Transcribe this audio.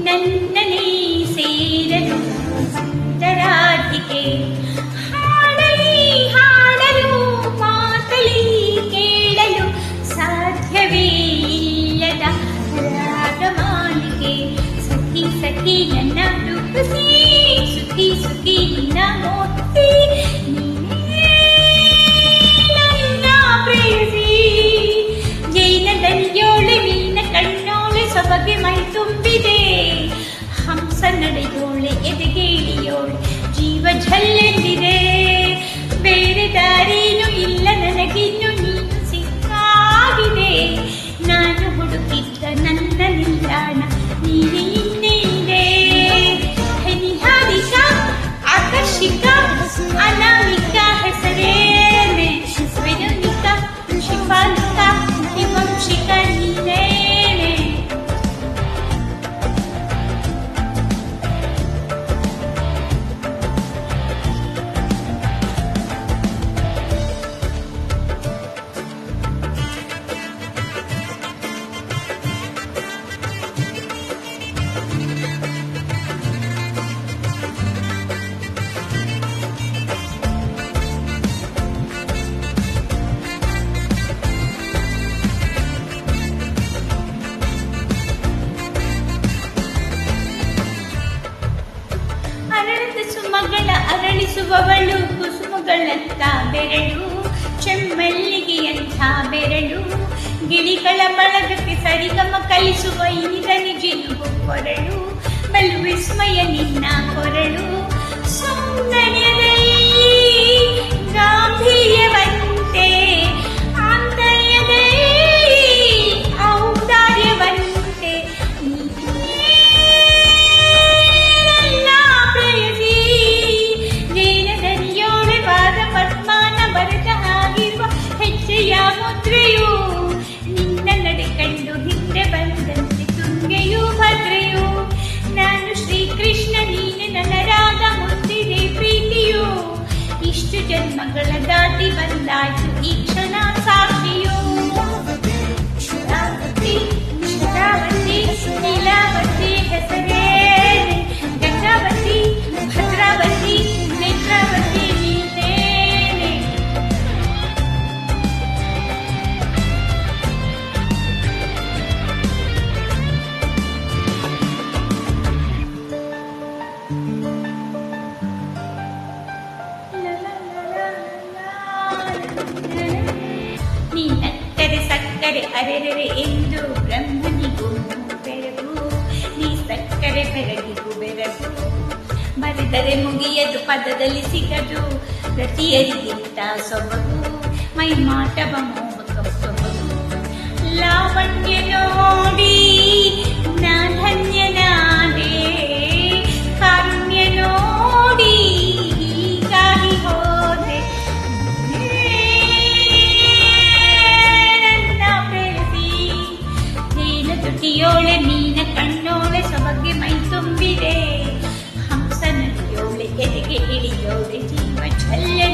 ನನ್ನನೇ ಸೇರಲು ಅಂತರಾಧಿಕೆ ಹಾಡಲಿ ಹಾಡಲು ಮಾತಲಿ ಕೇಳಲು ಸಾಧ್ಯವೇ ಇಲ್ಲದ ರಾಗಮಾಲಿಕೆ ಸಖಿ ಸಖಿ ನನ್ನ ರೂಪಿಸಿ ಸುಖಿ ಸುಖಿ ನಿನ್ನ ಮೋತಿ ನನ್ನ ಪ್ರೇಯಸಿ ಜೈನದಲ್ಲಿಯೋಳೆ ಮೀನ ಕಣ್ಣೋಳೆ ಸೊಬಗೆ ಮೈ ತುಂಬಿದೆ ಹಂಸ ನಡೆಯೋಳೆ ಎದೆಗೆ ಇಳಿಯೋಳೆ ಜೀವ ಝಲ್ಲೆಂದಿದೆ ಬೇರೆ ದಾರಿನೂ ಇಲ್ಲ ನನಗಿನ್ನು ನೀನು ಸಿಕ್ಕಾಗಿದೆ ನಾನು ಹುಡುಕಿದ್ದ ನನ್ನ ನಿಲ್ದಾಣ ನೀನೇ ಇನ್ನೇನಿದೆ ನಿಹಾರಿಕ ಆಕರ್ಷಿಕ ಅನಾಮಿಕ ಹೆಸರೇನೆ ವೆನುನಿಕ ಶಿಫಾಲಿಕ ಹಿಮಂಶಿಕ ನೀನೇ ಸುಮಗಳ ಅರಳಿಸುವವಳು ಕುಸುಮಗಳಂತ ಬೆರಳು ಚೆಮ್ಮಲ್ಲಿಗೆಯಂಥ ಬೆರಳು ಗಿಳಿಗಳ ಬಳಗಕ್ಕೆ ಸರಿಗಮ ಕಲಿಸುವ ಇನಿದನಿ ಜಿನುಗು ಕೊರಳು ಬಲು ವಿಸ್ಮಯ ನಿನ್ನ ಕೊರಳು ಸೌಂದರ್ಯದಲ್ಲಿ ಗಾಂಭೀರ್ಯವಂತೆ ಆಂತರ್ಯದಲ್ಲಿ ಔದಾರ್ಯವಂತೆ ಮುದ್ರೆಯು ನಿನ್ನ ನಡೆ ಕಂಡು ಹಿಂದೆ ಬಂದಂತೆ ತುಂಗೆಯೂ ಭದ್ರೆಯು ನಾನು ಶ್ರೀಕೃಷ್ಣ ನೀನೆ ನನ್ನ ರಾಗ ಮುದ್ದಿದೆ ಪ್ರೀತಿಯು ಇಷ್ಟು ಜನ್ಮಗಳ ದಾಟಿ ಬಂದಾಯ್ತು ಈ ಕ್ಷಣ ಸಾಕ್ಷಿಯು ಶರಾವತಿ ಶರಾವತಿ ಲೀಲಾವತಿ ಹೆಸರೇನೆ ಗಂಗಾವತಿ ಭದ್ರಾವತಿ ನೇತ್ರಾವತಿ ನೀನೇನೆ ನೀನಕ್ಕರೆ ಸಕ್ಕರೆ ಅರೆರೆ ಎಂದು ಬ್ರಹ್ಮನಿಗೂ ಬೆರಗು ನೀ ಸಕ್ಕರೆ ಬೆರಗಿಗೂ ಬೆರಗು ಬರೆದರೆ ಮುಗಿಯದು ಪದದಲ್ಲಿ ಸಿಗದು ಪ್ರತಿಯರಿಗಿಂತ ಸೊಬಗು ಮೈ ಮಾಟವ ಮೋಹಕ ಸೊಬಗು ಲಾವಣ್ಯ ನೋಡಿ ನಾ ಧನ್ಯನಾದೆ ಕಾರುಣ್ಯ ನೋಡಿ ಹೀಗಾಗಿ ಹೋದೆ ತುಟಿಯೋಳೆ ಮೀನ ಕಣ್ಣೋಳೆ ಸೊಬಗೆ ಮೈ ತುಂಬಿದೆ ಹಂಸ ನದಿಯೋಳೆ ಎದೆಗೆ ಇಳಿಯೋಳೆ ಜೀವ ಛಲ್ಲೆ